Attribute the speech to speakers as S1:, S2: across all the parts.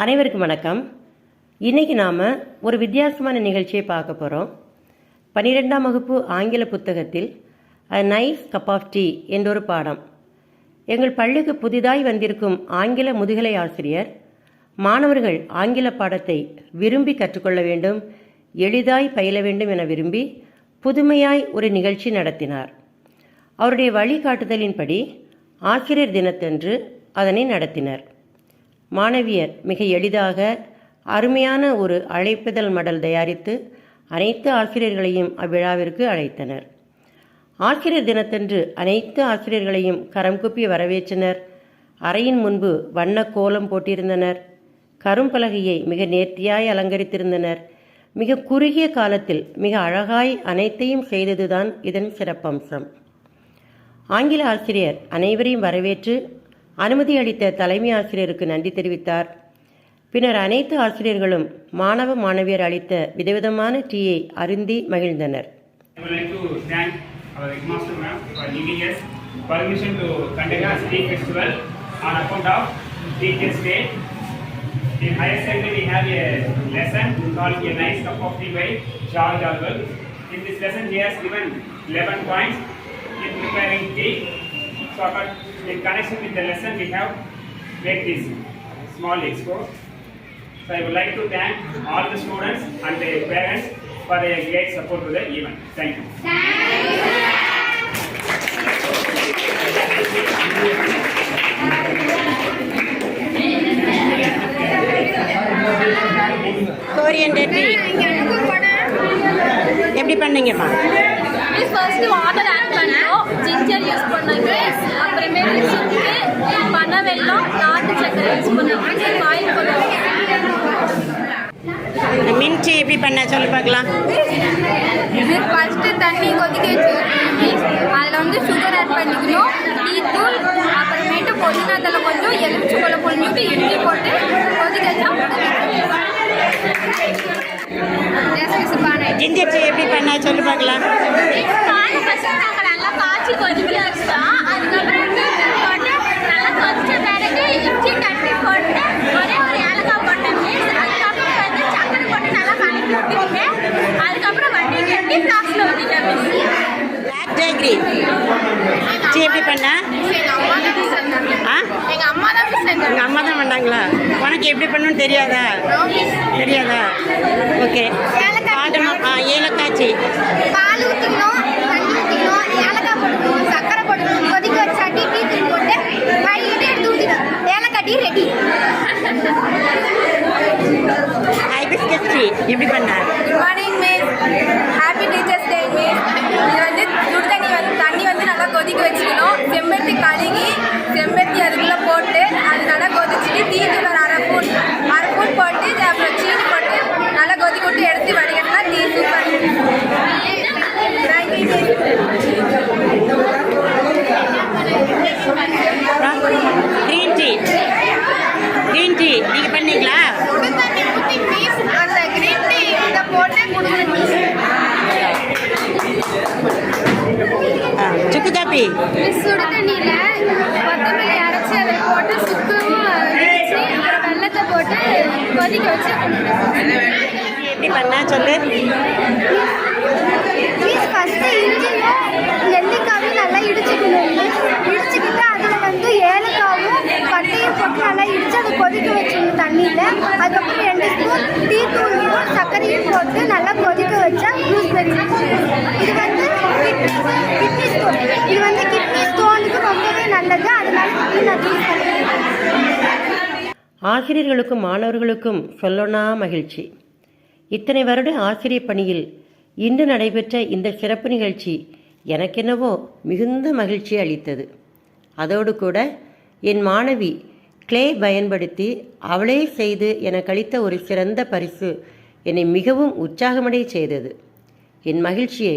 S1: அனைவருக்கும் வணக்கம். இன்றைக்கி நாம் ஒரு வித்தியாசமான நிகழ்ச்சியை பார்க்க போகிறோம். 12ஆம் வகுப்பு ஆங்கில புத்தகத்தில் a nice cup of tea என்றொரு பாடம். எங்கள் பள்ளிக்கு புதிதாய் வந்திருக்கும் ஆங்கில முதுகலை ஆசிரியர் மாணவர்கள் ஆங்கில பாடத்தை விரும்பி கற்றுக்கொள்ள வேண்டும், எளிதாய் பயில வேண்டும் என விரும்பி புதுமையாய் ஒரு நிகழ்ச்சி நடத்தினார். அவருடைய வழிகாட்டுதலின்படி ஆசிரியர் தினத்தன்று அதனை நடத்தினர். மாணவியர் மிக எளிதாக அருமையான ஒரு அழைப்பிதழ் மடல் தயாரித்து அனைத்து ஆசிரியர்களையும் அவ்விழாவிற்கு அழைத்தனர். ஆசிரியர் தினத்தன்று அனைத்து ஆசிரியர்களையும் கரம் குப்பி வரவேற்றனர். அறையின் முன்பு வண்ண கோலம் போட்டிருந்தனர். கரும்பலகையை மிக நேர்த்தியாய் அலங்கரித்திருந்தனர். மிக குறுகிய காலத்தில் மிக அழகாய் அனைத்தையும் செய்ததுதான் இதன் சிறப்பம்சம். ஆங்கில ஆசிரியர் அனைவரையும் வரவேற்று அனுமதி அளித்த தலைமை ஆசிரியருக்கு நன்றி தெரிவித்தார். பின்னர் அனைத்து ஆசிரியர்களும் மாணவ மாணவியர் அளித்த விதவிதமான டீயை அருந்தி மகிழ்ந்தனர்.
S2: In connection with the lesson, we have made this small expo. So I would like to thank all the students and their parents for their great support to the event. Thank you.
S1: Coriander tea. எப்படி பண்ணீங்கம்மா?
S3: First water add பண்ணோம், ginger use பண்ணாங்க, அப்புறமே பனை வெல்லம், நாட்டு சக்கரை use பண்ணாங்க, oil பண்ணோம்.
S1: மின்ட் டீ எப்படி பண்ண சொல்லி பார்க்கலாம்.
S3: ஃபர்ஸ்ட் தண்ணி கொதிக்க வச்சு அதில் வந்து சுகர் ஆட் பண்ணிக்கணும், டீ தூள், அப்புறமேட்டு பொதினாத்தலை கொஞ்சம் எலுமிச்சம்பழம் பொழிஞ்சுட்டு இட்லி போட்டு கொதிக்க வச்சா.
S1: ஜிஞ்சர் டீ எப்படி பண்ண சொல்லி பார்க்கலாம்.
S3: பால் ஃபர்ஸ்ட் நாங்கள் நல்லா காய்ச்சி கொதிக்க வச்சோம், அதுக்கப்புறம் போட்டு நல்லா கொதிச்ச பிறகு இஞ்சி தட்டி போட்டு ஒரே ஒரு ஏலக்காய் போட்டேன். அதுக்கப்புறம் வந்து சக்கரை போட்டு நல்லா கலக்கி விட்டுட்டு அதுக்கப்புறம் வண்டி கட்டி ஃப்ளாஸ்கில் ஊற்றிட்டேன்.
S1: பிளாக் ஜாகரி டீ எப்படி பண்ண?
S3: எங்கள் அம்மா தான் செஞ்சாங்க.
S1: எங்கள் அம்மா தான் பண்ணாங்களா? உனக்கு எப்படி பண்ணணும்னு தெரியாதா? ஓகே. ஏலக்காய் டீ
S3: பால் ஊற்றிக்கணும், தண்ணி ஊற்றிக்கணும், ஏலக்காய் போட்டுக்கணும், சக்கரை போட்டுக்கணும், கொதிக்க வச்சா டீ தூள் போட்டு கழுவிட்டு எடுத்து ஊற்றிக்கணும். ஏலக்காய் டீ ரெடி.
S1: ஹைபிஸ்கஸ் டீ எப்படி பண்ண?
S3: Good morning miss, happy teachers day miss. இது வந்து சுடு தண்ணி வந்து நல்லா கொதிக்க வச்சுக்கணும். செம்பருத்தி கழுகி செம்பருத்தி அதுக்குள்ளே போட்டு அது நல்லா கொதிச்சுட்டு டீ தூள் ஒரு அரை ஸ்பூன் போட்டு அப்புறம் சீனி போட்டு நல்லா கொதிக்க விட்டு எடுத்து வடிகட்டினா டீ சூப்பர்.
S1: க்ரீன் டீ நீங்கள் பண்ணீங்களா?
S3: சுடு தண்ணி ஊற்றி மிஸ் அந்த க்ரீன் டீ இதை போட்டு கொடுக்கணும் மிஸ்.
S1: சுக்கு காப்பி
S3: மிஸ் சுடு தண்ணியில் கொத்தமல்லி அரைச்சி அதில் போட்டு சுக்கும் வச்சு அப்புறம் வெள்ளத்தை போட்டு கொதிக்க வச்சு
S1: எப்படி பண்ண சொல்லு.
S3: மிஸ் ஃபஸ்ட்டு இஞ்சியும் நெல்லிக்காயும் நல்லா இடிச்சுக்கணும். இடிச்சுக்கிட்டு அதில் வந்து ஏலக்காவும் பட்டையும் போட்டு நல்லா இடித்து அதை கொதிக்க வச்சிடணும் தண்ணியில். அதுக்கப்புறம் 2 ஸ்பூன் டீ தூளையும் சர்க்கரையும் போட்டு நல்லா கொதிக்க வச்சா யூஸ்பெரி. இது வந்து கிட்னி ஸ்டோன். இது வந்து கிட்னி ஸ்டோனுக்கு ரொம்பவே நல்லது. அதனால நான் யூஸ் பண்ணுறேன்.
S1: ஆசிரியர்களுக்கும் மாணவர்களுக்கும் சொல்லனா மகிழ்ச்சி. இத்தனை வருட ஆசிரியர் பணியில் இன்று நடைபெற்ற இந்த சிறப்பு நிகழ்ச்சி எனக்கென்னவோ மிகுந்த மகிழ்ச்சி அளித்தது. அதோடு கூட என் மாணவி கிளே பயன்படுத்தி அவளே செய்து எனக்கு அளித்த ஒரு சிறந்த பரிசு என்னை மிகவும் உற்சாகமடைய செய்தது. என் மகிழ்ச்சியை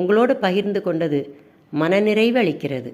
S1: உங்களோடு பகிர்ந்து கொண்டது மனநிறைவு அளிக்கிறது.